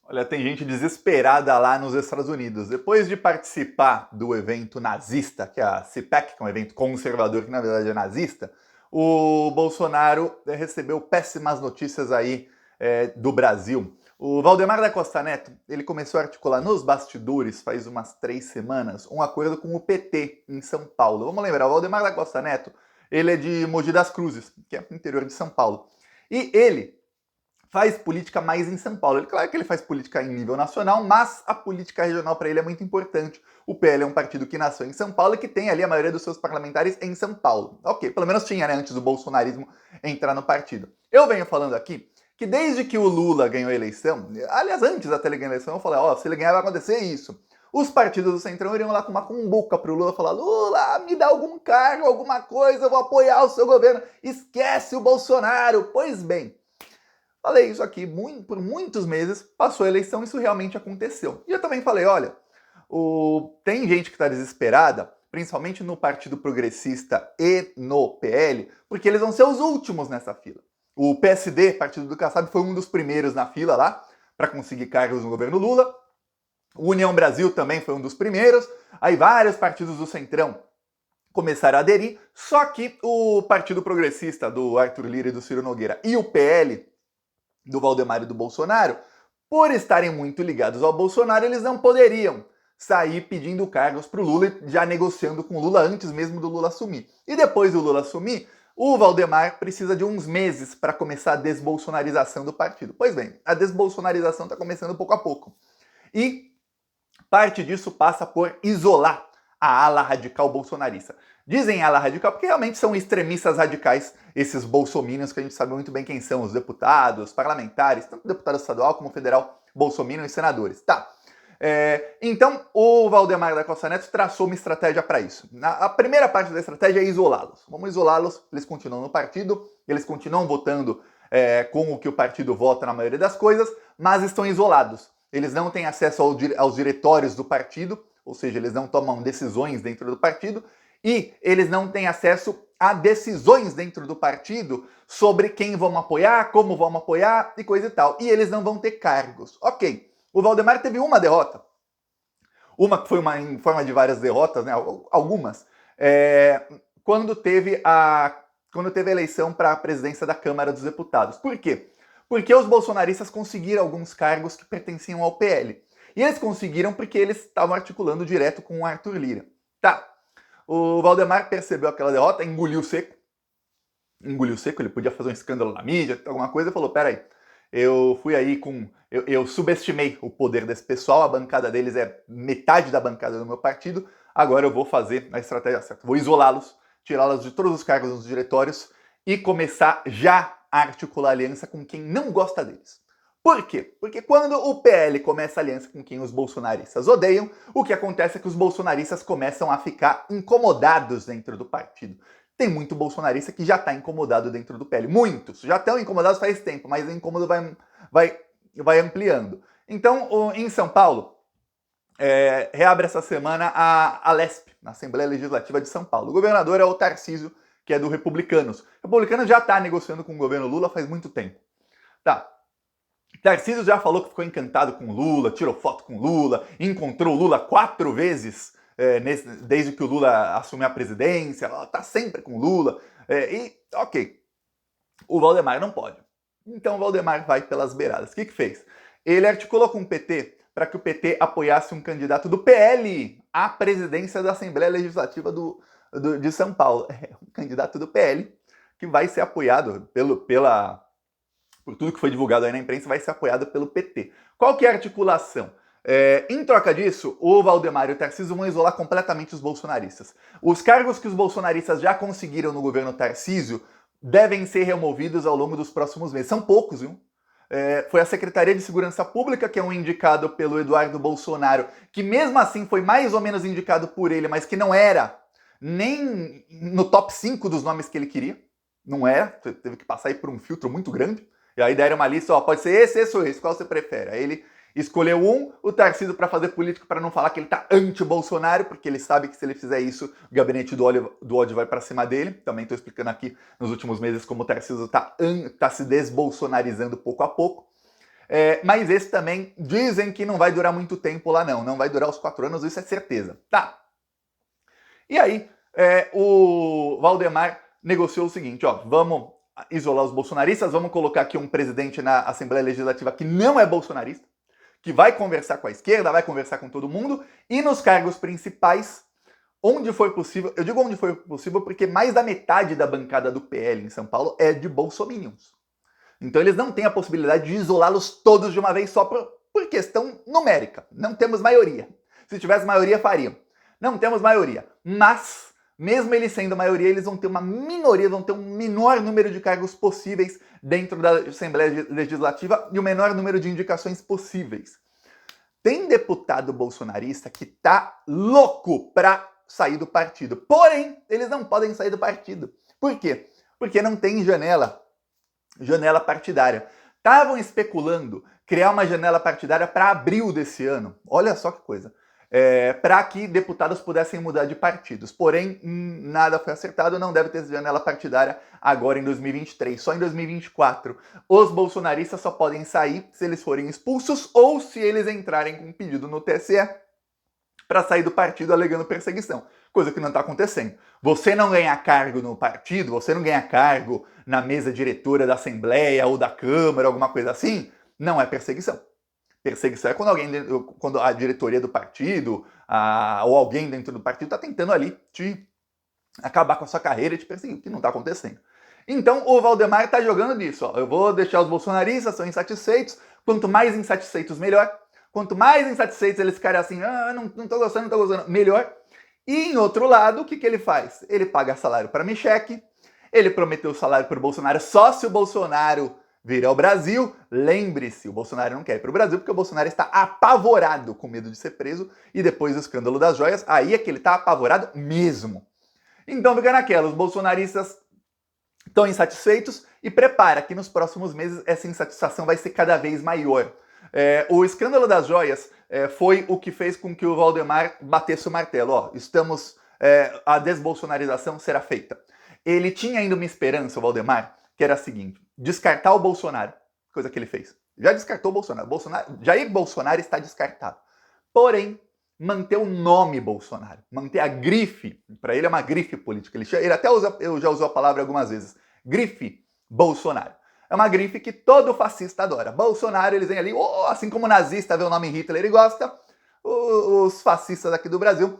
Olha, tem gente desesperada lá nos Estados Unidos. Depois de participar do evento nazista, que é a CPAC, que é um evento conservador que na verdade é nazista, o Bolsonaro recebeu péssimas notícias aí do Brasil. O Valdemar da Costa Neto, ele começou a articular nos bastidores, faz umas 3 semanas, um acordo com o PT em São Paulo. Vamos lembrar, o Valdemar da Costa Neto, ele é de Mogi das Cruzes, que é no interior de São Paulo. E ele faz política mais em São Paulo. Claro que ele faz política em nível nacional, mas a política regional para ele é muito importante. O PL é um partido que nasceu em São Paulo e que tem ali a maioria dos seus parlamentares em São Paulo. Ok, pelo menos tinha, né, antes do bolsonarismo entrar no partido. Eu venho falando aqui que desde que o Lula ganhou a eleição, aliás, antes até ele ganhar a eleição, eu falei, ó, se ele ganhar vai acontecer isso. Os partidos do Centrão iriam lá com uma cumbuca pro Lula falar: Lula, me dá algum cargo, alguma coisa, eu vou apoiar o seu governo. Esquece o Bolsonaro. Pois bem, falei isso aqui por muitos meses, passou a eleição, isso realmente aconteceu. E eu também falei, olha, tem gente que está desesperada, principalmente no Partido Progressista e no PL, porque eles vão ser os últimos nessa fila. O PSD, Partido do Kassab, foi um dos primeiros na fila lá, para conseguir cargos no governo Lula. O União Brasil também foi um dos primeiros. Aí vários partidos do Centrão começaram a aderir, só que o Partido Progressista do Arthur Lira e do Ciro Nogueira e o PL do Valdemar e do Bolsonaro, por estarem muito ligados ao Bolsonaro, eles não poderiam sair pedindo cargos para o Lula e já negociando com o Lula antes mesmo do Lula assumir. E depois do Lula assumir, o Valdemar precisa de uns meses para começar a desbolsonarização do partido. Pois bem, a desbolsonarização está começando pouco a pouco. E parte disso passa por isolar a ala radical bolsonarista. Dizem ala radical porque realmente são extremistas radicais, esses bolsominions que a gente sabe muito bem quem são, os deputados, parlamentares, tanto deputado estadual como federal, bolsominion e senadores. Tá. Então, o Valdemar da Costa Neto traçou uma estratégia para isso. A primeira parte da estratégia é isolá-los. Vamos isolá-los, eles continuam no partido, eles continuam votando com o que o partido vota na maioria das coisas, mas estão isolados. Eles não têm acesso aos diretórios do partido, ou seja, eles não tomam decisões dentro do partido, e eles não têm acesso a decisões dentro do partido sobre quem vão apoiar, como vão apoiar e coisa e tal. E eles não vão ter cargos. Ok, o Valdemar teve uma derrota, uma que foi em forma de várias derrotas, né, algumas, quando teve a eleição para a presidência da Câmara dos Deputados. Por quê? Porque os bolsonaristas conseguiram alguns cargos que pertenciam ao PL. E eles conseguiram porque eles estavam articulando direto com o Arthur Lira. Tá. O Valdemar percebeu aquela derrota, engoliu seco. Engoliu seco, ele podia fazer um escândalo na mídia, alguma coisa, e falou, peraí, eu fui aí com... Eu subestimei o poder desse pessoal, a bancada deles é metade da bancada do meu partido, agora eu vou fazer a estratégia certa. Vou isolá-los, tirá-los de todos os cargos nos diretórios e começar já a articular aliança com quem não gosta deles. Por quê? Porque quando o PL começa a aliança com quem os bolsonaristas odeiam, o que acontece é que os bolsonaristas começam a ficar incomodados dentro do partido. Tem muito bolsonarista que já está incomodado dentro do PL. Muitos já estão incomodados faz tempo, mas o incômodo vai ampliando. Então, em São Paulo, reabre essa semana a LESP, na Assembleia Legislativa de São Paulo. O governador é o Tarcísio, que é do Republicanos. O Republicanos já está negociando com o governo Lula faz muito tempo. Tá. Tarcísio já falou que ficou encantado com Lula, tirou foto com Lula, encontrou Lula 4 vezes desde que o Lula assumiu a presidência, tá sempre com Lula. Ok, o Valdemar não pode. Então o Valdemar vai pelas beiradas. O que fez? Ele articulou com o PT para que o PT apoiasse um candidato do PL à presidência da Assembleia Legislativa de São Paulo. Um candidato do PL que vai ser apoiado por tudo que foi divulgado aí na imprensa, vai ser apoiado pelo PT. Qual que é a articulação? Em troca disso, o Valdemar e o Tarcísio vão isolar completamente os bolsonaristas. Os cargos que os bolsonaristas já conseguiram no governo Tarcísio devem ser removidos ao longo dos próximos meses. São poucos, viu? Foi a Secretaria de Segurança Pública, que é um indicado pelo Eduardo Bolsonaro, que mesmo assim foi mais ou menos indicado por ele, mas que não era nem no top 5 dos nomes que ele queria. Não era, teve que passar aí por um filtro muito grande. E aí deram uma lista, ó, pode ser esse ou esse, qual você prefere? Aí ele escolheu o Tarcísio para fazer político, para não falar que ele tá anti-Bolsonaro, porque ele sabe que se ele fizer isso, o gabinete do ódio vai para cima dele. Também estou explicando aqui nos últimos meses como o Tarcísio tá se desbolsonarizando pouco a pouco. Mas esse também dizem que não vai durar muito tempo lá não vai durar os 4 anos, isso é certeza. Tá. E aí, o Valdemar negociou o seguinte, ó, vamos isolar os bolsonaristas, vamos colocar aqui um presidente na Assembleia Legislativa que não é bolsonarista, que vai conversar com a esquerda, vai conversar com todo mundo, e nos cargos principais, onde foi possível, eu digo onde foi possível porque mais da metade da bancada do PL em São Paulo é de bolsominions. Então eles não têm a possibilidade de isolá-los todos de uma vez só por questão numérica. Não temos maioria. Se tivesse maioria, fariam. Não temos maioria. Mas, mesmo eles sendo maioria, eles vão ter uma minoria, vão ter um menor número de cargos possíveis dentro da Assembleia Legislativa e o menor número de indicações possíveis. Tem deputado bolsonarista que tá louco pra sair do partido. Porém, eles não podem sair do partido. Por quê? Porque não tem janela partidária. Estavam especulando criar uma janela partidária para abril desse ano. Olha só que coisa. Para que deputados pudessem mudar de partidos. Porém, nada foi acertado, não deve ter janela partidária agora em 2023, só em 2024. Os bolsonaristas só podem sair se eles forem expulsos ou se eles entrarem com um pedido no TSE para sair do partido alegando perseguição. Coisa que não está acontecendo. Você não ganha cargo no partido, você não ganha cargo na mesa diretora da Assembleia ou da Câmara, alguma coisa assim, não é perseguição. Perseguição é quando a diretoria do partido ou alguém dentro do partido está tentando ali te acabar com a sua carreira e te perseguir, o que não está acontecendo. Então o Valdemar está jogando nisso. Ó. Eu vou deixar os bolsonaristas, são insatisfeitos, quanto mais insatisfeitos, melhor. Quanto mais insatisfeitos eles ficarem assim, não tô gostando, melhor. E em outro lado, o que ele faz? Ele paga salário para Michek, ele prometeu salário para o Bolsonaro só se o Bolsonaro vir ao Brasil. Lembre-se, o Bolsonaro não quer ir para o Brasil porque o Bolsonaro está apavorado com medo de ser preso e depois do escândalo das joias, aí é que ele está apavorado mesmo. Então fica naquela, os bolsonaristas estão insatisfeitos e prepara que nos próximos meses essa insatisfação vai ser cada vez maior. O escândalo das joias foi o que fez com que o Valdemar batesse o martelo. Ó, a desbolsonarização será feita. Ele tinha ainda uma esperança, o Valdemar, que era a seguinte, descartar o Bolsonaro, coisa que ele fez. Já descartou o Bolsonaro. Jair Bolsonaro está descartado. Porém, manter o nome Bolsonaro, manter a grife, para ele é uma grife política. Ele até já usou a palavra algumas vezes, grife Bolsonaro. É uma grife que todo fascista adora. Bolsonaro, eles vêm ali, assim como o nazista vê o nome Hitler, ele gosta. Os fascistas aqui do Brasil,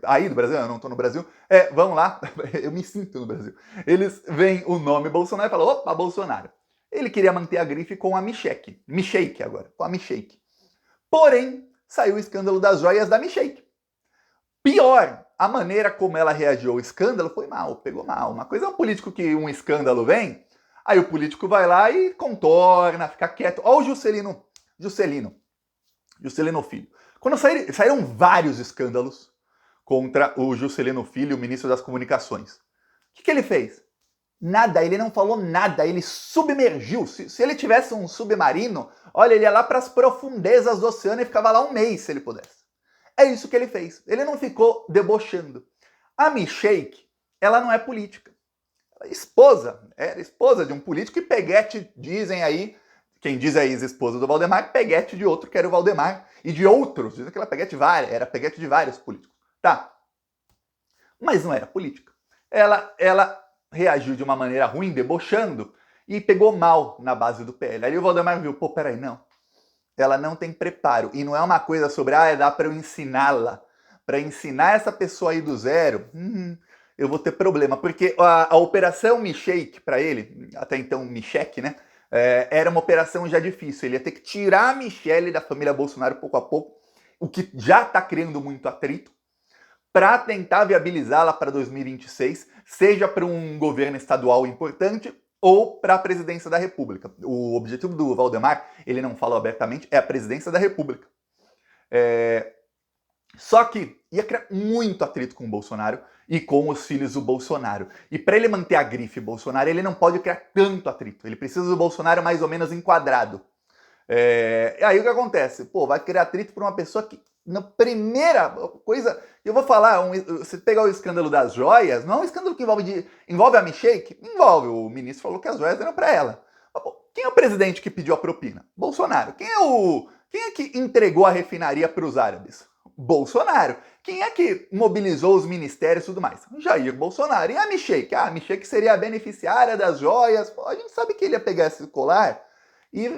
aí do Brasil, eu não estou no Brasil, vão lá, eu me sinto no Brasil. Eles veem o nome Bolsonaro e falam, opa, Bolsonaro. Ele queria manter a grife com a Michek agora, com a Michek. Porém, saiu o escândalo das joias da Michek. Pior, a maneira como ela reagiu ao escândalo foi mal, pegou mal. Uma coisa é um político que um escândalo vem, aí o político vai lá e contorna, fica quieto. Olha o Juscelino Filho. Quando saíram vários escândalos contra o Juscelino Filho, o ministro das Comunicações. O que ele fez? Nada, ele não falou nada, ele submergiu. Se ele tivesse um submarino, olha, ele ia lá para as profundezas do oceano e ficava lá um mês, se ele pudesse. É isso que ele fez. Ele não ficou debochando. A Michek, ela não é política. Ela era esposa de um político e peguete, dizem aí, quem diz é a ex-esposa do Valdemar, peguete de outro que era o Valdemar, e de outros, dizem que era peguete de vários políticos. Tá. Mas não era política. Ela reagiu de uma maneira ruim, debochando, e pegou mal na base do PL. Aí o Valdemar viu, peraí, não. Ela não tem preparo. E não é uma coisa sobre, dá para eu ensiná-la. Para ensinar essa pessoa aí do zero, eu vou ter problema. Porque a operação Michek, para ele, até então Michek, né? Era uma operação já difícil. Ele ia ter que tirar a Michelle da família Bolsonaro pouco a pouco, o que já está criando muito atrito, para tentar viabilizá-la para 2026, seja para um governo estadual importante ou para a presidência da República. O objetivo do Valdemar, ele não fala abertamente, é a presidência da República. Só que ia criar muito atrito com o Bolsonaro e com os filhos do Bolsonaro. E para ele manter a grife Bolsonaro, ele não pode criar tanto atrito. Ele precisa do Bolsonaro mais ou menos enquadrado. E aí o que acontece? Vai criar atrito por uma pessoa que, na primeira coisa, eu vou falar, você pegar o escândalo das joias, não é um escândalo que envolve a Michek? Envolve, o ministro falou que as joias eram para ela. Quem é o presidente que pediu a propina? Bolsonaro. Quem é que entregou a refinaria para os árabes? Bolsonaro. Quem é que mobilizou os ministérios e tudo mais? Jair Bolsonaro. E a Michelle? A Michelle seria a beneficiária das joias. Pô, a gente sabe que ele ia pegar esse colar e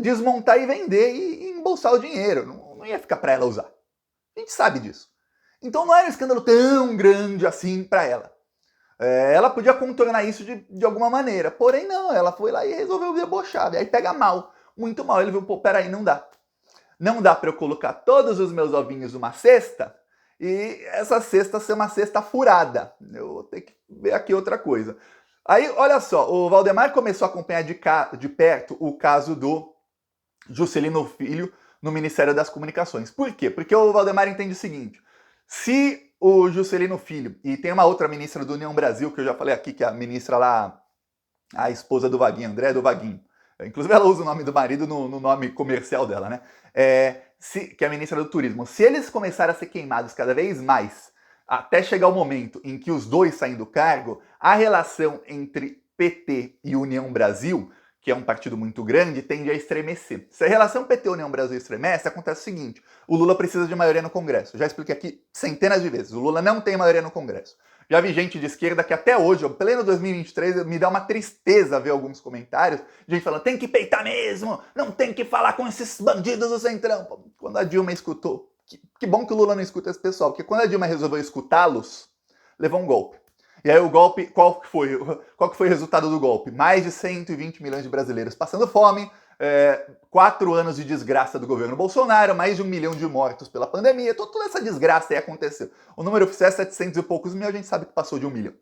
desmontar e vender e embolsar o dinheiro. Não ia ficar para ela usar. A gente sabe disso. Então não era um escândalo tão grande assim para ela. Ela podia contornar isso de alguma maneira. Porém, não. Ela foi lá e resolveu debochar. E aí pega mal. Muito mal. Ele viu, pô, peraí, não dá. Não dá para eu colocar todos os meus ovinhos numa cesta e essa cesta ser uma cesta furada. Eu vou ter que ver aqui outra coisa. Aí, olha só, o Valdemar começou a acompanhar de perto o caso do Juscelino Filho no Ministério das Comunicações. Por quê? Porque o Valdemar entende o seguinte: se o Juscelino Filho, e tem uma outra ministra do União Brasil, que eu já falei aqui, que é a ministra lá, a esposa do Vaguinho, André do Vaguinho. Inclusive ela usa o nome do marido no nome comercial dela, né? Que é a ministra do Turismo. Se eles começarem a ser queimados cada vez mais, até chegar o momento em que os dois saem do cargo, a relação entre PT e União Brasil, que é um partido muito grande, tende a estremecer. Se a relação PT-União Brasil estremece, acontece o seguinte: o Lula precisa de maioria no Congresso. Já expliquei aqui centenas de vezes. O Lula não tem maioria no Congresso. Já vi gente de esquerda que até hoje, pleno 2023, me dá uma tristeza ver alguns comentários, gente falando, tem que peitar mesmo, não tem que falar com esses bandidos do Centrão. Quando a Dilma escutou, que bom que o Lula não escuta esse pessoal, porque quando a Dilma resolveu escutá-los, levou um golpe. E aí o golpe, qual que foi o resultado do golpe? Mais de 120 milhões de brasileiros passando fome, 4 anos de desgraça do governo Bolsonaro, mais de 1 milhão de mortos pela pandemia, toda essa desgraça aí aconteceu. O número oficial é 700 e poucos mil, a gente sabe que passou de 1 milhão.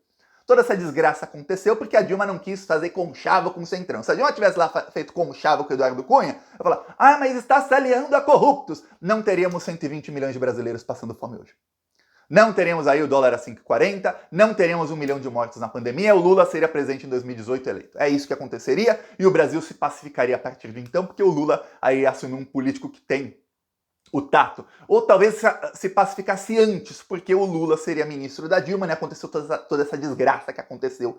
Toda essa desgraça aconteceu porque a Dilma não quis fazer conchavo com o Centrão. Se a Dilma tivesse lá feito conchavo com o Eduardo Cunha, eu ia falar, mas está se aliando a corruptos. Não teríamos 120 milhões de brasileiros passando fome hoje. Não teríamos aí o dólar a 5,40, não teríamos 1 milhão de mortos na pandemia, o Lula seria presidente em 2018 eleito. É isso que aconteceria e o Brasil se pacificaria a partir de então, porque o Lula aí assumiu um político que tem o tato. Ou talvez se pacificasse antes, porque o Lula seria ministro da Dilma, né? Aconteceu toda essa desgraça que aconteceu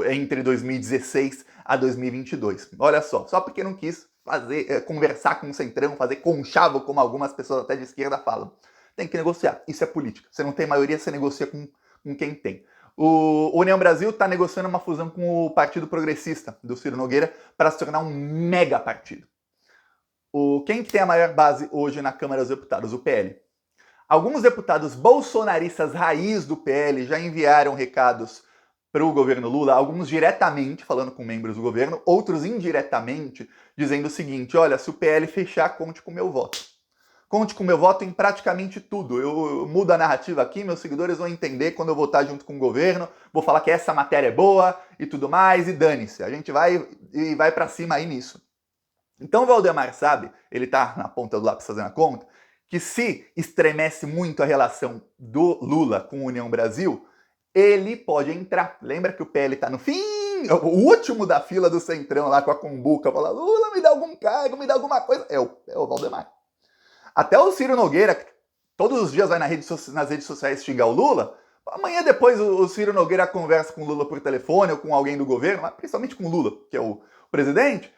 entre 2016 a 2022. Olha só porque não quis conversar com o Centrão, fazer conchavo, como algumas pessoas até de esquerda falam. Tem que negociar. Isso é política. Você não tem maioria, você negocia com quem tem. O União Brasil está negociando uma fusão com o Partido Progressista do Ciro Nogueira para se tornar um mega partido. Quem que tem a maior base hoje na Câmara dos Deputados? O PL. Alguns deputados bolsonaristas raiz do PL já enviaram recados para o governo Lula, alguns diretamente, falando com membros do governo, outros indiretamente, dizendo o seguinte: olha, se o PL fechar, conte com o meu voto. Conte com o meu voto em praticamente tudo. Eu mudo a narrativa aqui, meus seguidores vão entender quando eu votar junto com o governo, vou falar que essa matéria é boa e tudo mais, e dane-se. A gente vai para cima aí nisso. Então o Valdemar sabe, ele tá na ponta do lápis fazendo a conta, que se estremece muito a relação do Lula com a União Brasil, ele pode entrar. Lembra que o PL tá no fim, o último da fila do Centrão lá com a cumbuca, fala, Lula, me dá algum cargo, me dá alguma coisa. É o Valdemar. Até o Ciro Nogueira, que todos os dias vai nas redes sociais xingar o Lula, amanhã depois o Ciro Nogueira conversa com o Lula por telefone ou com alguém do governo, mas principalmente com o Lula, que é o presidente,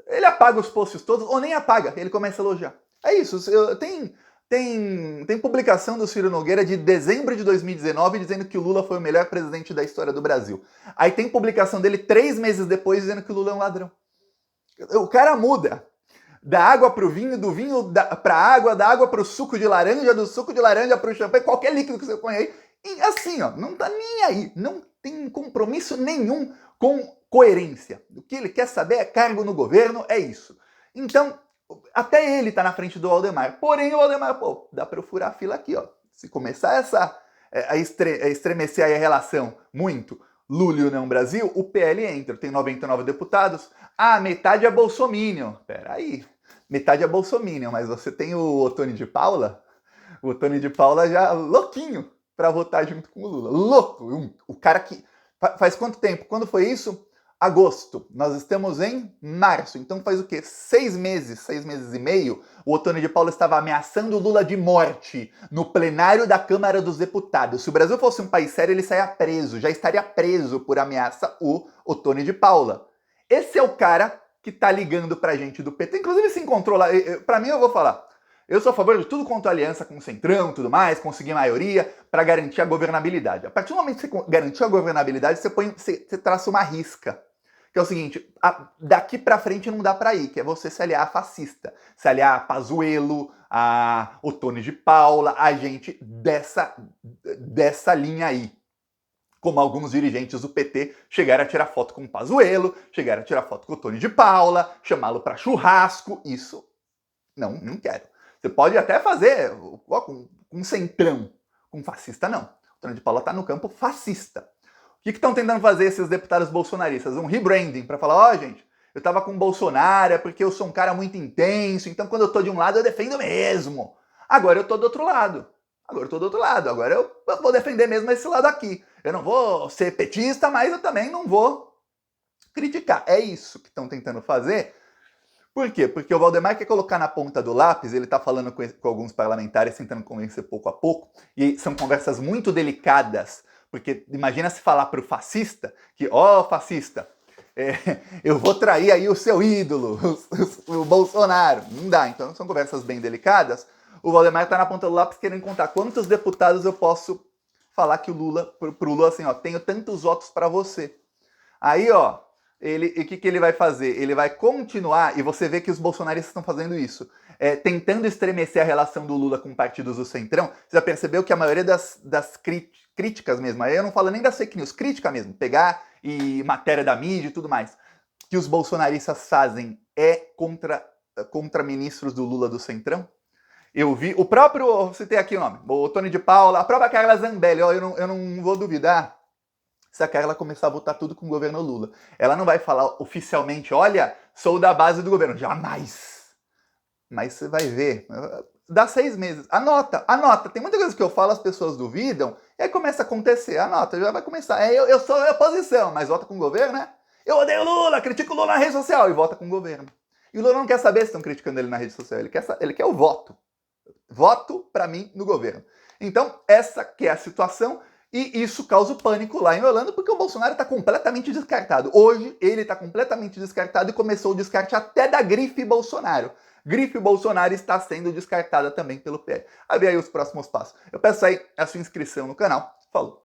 ele apaga os posts todos, ou nem apaga, ele começa a elogiar. É isso, tem publicação do Ciro Nogueira de dezembro de 2019 dizendo que o Lula foi o melhor presidente da história do Brasil. Aí tem publicação dele 3 meses depois dizendo que o Lula é um ladrão. O cara muda. Da água para o vinho, do vinho para a água, da água para o suco de laranja, do suco de laranja para o champanhe, qualquer líquido que você põe aí. E assim, ó, não tá nem aí. Não tem compromisso nenhum com coerência. O que ele quer saber é cargo no governo, é isso. Então, até ele tá na frente do Valdemar. Porém, o Valdemar, dá para eu furar a fila aqui, ó. Se começar a estremecer aí a relação muito, Lula e União Brasil, o PL entra, tem 99 deputados, metade é bolsominion. Peraí, metade é bolsominion, mas você tem o Ottoni de Paula já louquinho para votar junto com o Lula. Louco! O cara que... Faz quanto tempo? Quando foi isso? Agosto. Nós estamos em março. Então faz o quê? 6 meses e meio, o Ottoni de Paula estava ameaçando o Lula de morte no plenário da Câmara dos Deputados. Se o Brasil fosse um país sério, ele saia preso. Já estaria preso por ameaça o Ottoni de Paula. Esse é o cara que tá ligando pra gente do PT. Inclusive se encontrou lá. Pra mim, eu vou falar. Eu sou a favor de tudo quanto aliança com o Centrão e tudo mais, conseguir maioria para garantir a governabilidade. A partir do momento que você garantiu a governabilidade, você traça uma risca. Que é o seguinte, daqui para frente não dá para ir, que é você se aliar a fascista, se aliar a Pazuello, a Ottoni de Paula, a gente dessa linha aí. Como alguns dirigentes do PT chegaram a tirar foto com o Pazuello, chegaram a tirar foto com o Ottoni de Paula, chamá-lo para churrasco, isso não quero. Você pode até fazer com centrão, com fascista não. O Ottoni de Paula está no campo fascista. O que estão tentando fazer esses deputados bolsonaristas? Um rebranding para falar, gente, eu estava com o Bolsonaro é porque eu sou um cara muito intenso, então quando eu estou de um lado eu defendo mesmo. Agora eu estou do outro lado. Agora eu vou defender mesmo esse lado aqui. Eu não vou ser petista, mas eu também não vou criticar. É isso que estão tentando fazer. Por quê? Porque o Valdemar quer colocar na ponta do lápis, ele está falando com alguns parlamentares, tentando convencer pouco a pouco, e são conversas muito delicadas, porque imagina se falar para o fascista que, fascista, eu vou trair aí o seu ídolo, o Bolsonaro. Não dá, então são conversas bem delicadas. O Valdemar está na ponta do lápis querendo contar quantos deputados eu posso falar que pro Lula assim, tenho tantos votos para você. Aí, o que ele vai fazer? Ele vai continuar, e você vê que os bolsonaristas estão fazendo isso, tentando estremecer a relação do Lula com partidos do Centrão. Você já percebeu que a maioria das críticas mesmo, aí eu não falo nem das fake news, crítica mesmo, pegar e matéria da mídia e tudo mais, que os bolsonaristas fazem contra ministros do Lula do Centrão? Eu vi o próprio, citei aqui o nome, o Ottoni de Paula, a própria Carla Zambelli, eu não vou duvidar se a Carla começar a votar tudo com o governo Lula. Ela não vai falar oficialmente, olha, sou da base do governo. Jamais. Mas você vai ver. Dá 6 meses. Anota. Tem muita coisa que eu falo, as pessoas duvidam, e aí começa a acontecer. Anota, já vai começar. Eu sou a oposição, mas vota com o governo, né? Eu odeio o Lula, critico o Lula na rede social, e vota com o governo. E o Lula não quer saber se estão criticando ele na rede social, ele quer o voto. Voto para mim no governo. Então, essa que é a situação. E isso causa o pânico lá em Orlando, porque o Bolsonaro está completamente descartado. Hoje, ele está completamente descartado e começou o descarte até da grife Bolsonaro. Grife Bolsonaro está sendo descartada também pelo PL. A ver aí os próximos passos. Eu peço aí a sua inscrição no canal. Falou!